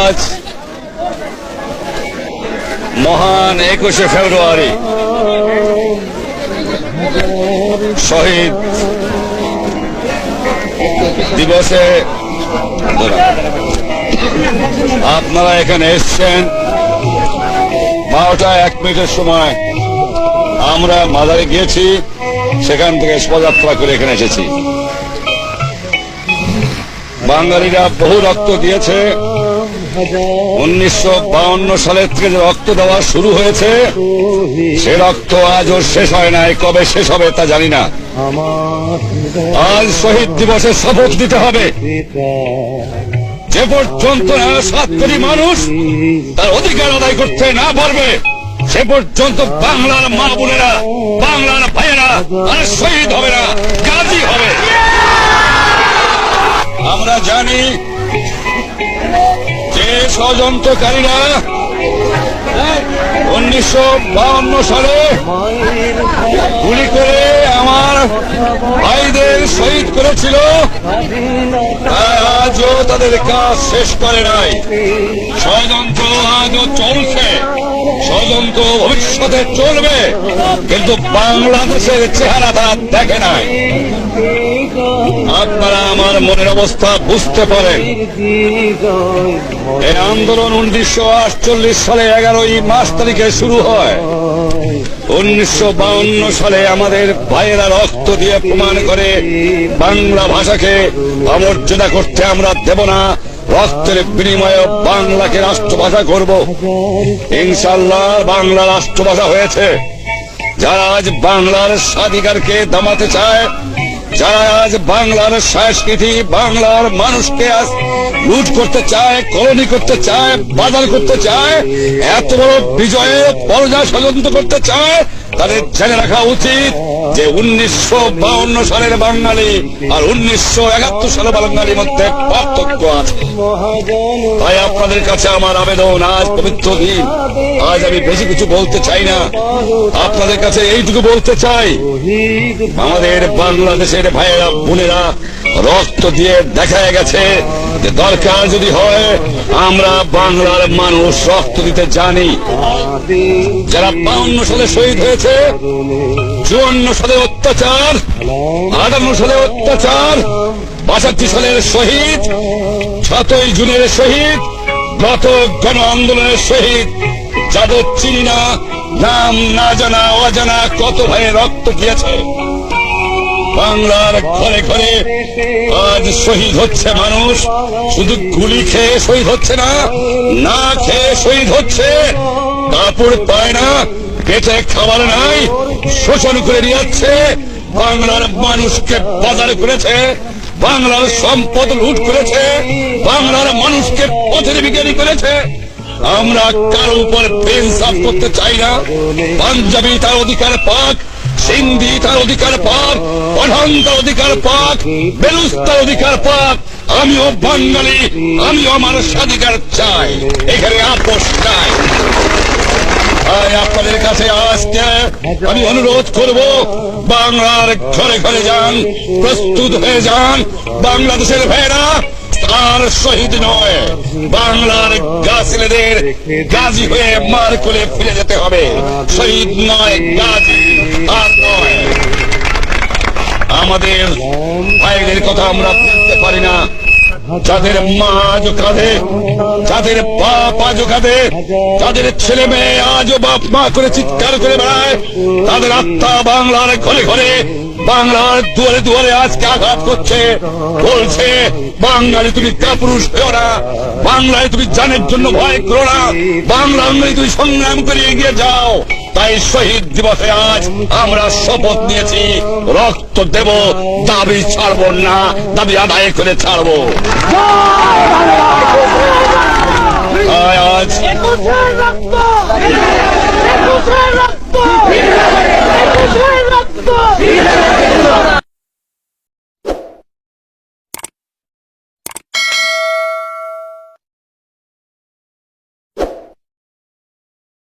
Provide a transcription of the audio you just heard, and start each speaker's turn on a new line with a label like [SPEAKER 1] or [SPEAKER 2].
[SPEAKER 1] আজ মহান 21শে ফেব্রুয়ারি শহীদ দিবসে আপনারা এখানে এসছেন 12টা 1 মিনিটের সময় আমরা মাজারে গিয়েছি, সেখান থেকে শোভাযাত্রা করে এখানে এসেছি। বাঙালিরা বহু রক্ত দিয়েছে। 1952 সালের থেকে যে রক্ত দেওয়া শুরু হয়েছে, সে রক্ত আজও শেষ হয় নাই। কবে শেষ হবে তা জানি না। আজ শহীদ দিবসে শপথ দিতে হবে, যে পর্যন্ত 7 কোটি মানুষ তার অধিকার আদায় করতে না পারবে, সে পর্যন্ত বাংলার মা বোনেরা, বাংলার ভাইয়েরা আর শহীদ হবে না, গাজী হবে। আমরা জানি যে ষড়যন্ত্রকারীরা 1952 সালে গুলি করে আমার ভাইদের শহীদ করেছিল, আজও তাদের কাজ শেষ করে নাই। ষড়যন্ত্র আজও চলছে, ষড়যন্ত্র ভবিষ্যতে চলবে, কিন্তু বাংলাদেশের চেহারা তারা দেখে নাই। আপনারা আমার মনের অবস্থা বুঝতে পারেন। এই আন্দোলন 1948 সালে 11ই মার্চ তারিখে শুরু হয়। 1952 সালে আমাদের ভাইয়েরা রক্ত দিয়ে প্রমাণ করে বাংলা ভাষাকে অমর্যাদা করতে আমরা দেব না, রক্তের বিনিময়ে বাংলাকে রাষ্ট্রভাষা করব। ইনশাআল্লাহ বাংলা রাষ্ট্রভাষা হয়েছে। যারা আজ বাংলার স্বাধিকারকে দামাতে চায়, যারা আজ বাংলার সংস্কৃতি, বাংলার মানুষকে আজ লুট করতে চায়, কলোনি করতে চায়, বাজার করতে চায়, এত বড় বিজয়ের পরাজয় ষড়যন্ত্র করতে চায়, তাদের জেনে রাখা উচিত যে 1952 সালের বাঙালি আর 1971 সালের বাঙালির মধ্যে পার্থক্য আছে। তাই আপনাদের কাছে আমার আবেদন, আজ পবিত্র দিন, আজ আমি বেশি কিছু বলতে চাই না, আপনাদের কাছে এইটুকু বলতে চাই, আমাদের বাংলাদেশের ভাইয়েরা বোনেরা রক্ত দিয়ে দেখা গেছে যে দরকার যদি হয় আমরা বাংলার মানুষ রক্ত দিতে জানি। যারা 52 সালে শহীদ হয়েছে, 54 সালে অত্যাচার, 58 সালে অত্যাচার, 62 সালের শহীদ, 7ই জুনের শহীদ, গত গণ আন্দোলনের শহীদ, যাদের চিনি না, নাম না জানা অজানা কত ভাইয়ের রক্ত দিয়েছে। বাংলার ঘরে ঘরে আজ শহীদ হচ্ছে মানুষ, শুধু গুলি খেয়ে শহীদ হচ্ছে না, না খেয়ে শহীদ হচ্ছে। কাপড় পায় না, পেটে খাবার নাই, শোষণ করে নিয়ে যাচ্ছে, বাংলার মানুষকে বাজার করেছে, বাংলার সম্পদ লুট করেছে, বাংলার মানুষকে পথের বিজ্ঞানী করেছে। আমরা কারো উপর ইনসাফ করতে চাই না। পাঞ্জাবি তার অধিকার পাক, সিন্ধি তার অধিকার পাক, পাঠান তার অধিকার পাক, বেলুচ তার অধিকার পাক, আমিও বাঙালি, আমিও আমার স্বাধিকার চাই, এখানে আপোষ চাই। আপনাদের কাছে আজকে আমি অনুরোধ করব, বাংলার ঘরে ঘরে যান, প্রস্তুত হয়ে যান। বাংলাদেশের ভাইয়েরা আর শহীদ নয়, বাংলার ছেলেদের গাজী হয়ে মার কোলে ফিরে যেতে হবে। শহীদ নয়, গাজী আর নয়। আমাদের ভাইদের কথা আমরা বুঝতে পারি না, যাদের মা আজও কাঁদে, যাদের বাপ আজও কাঁদে, যাদের ছেলে মেয়ে আজও বাপ মা করে চিৎকার করে বেড়ায়, তাদের আত্মা বাংলার ঘরে ঘরে, বাংলার দুয়ারে দুয়ারে আজকে আঘাত করছে, বলছে বাঙালি তুমি কাপুরুষ হও না, বাংলায় তুমি জানের জন্য ভয় করো না, বাংলায় তুমি সংগ্রাম করে এগিয়ে যাও। তাই শহীদ দিবসে আজ আমরা শপথ নিয়েছি, রক্ত দেব, দাবি ছাড়বো না, দাবি আদায় করে ছাড়বো। আজ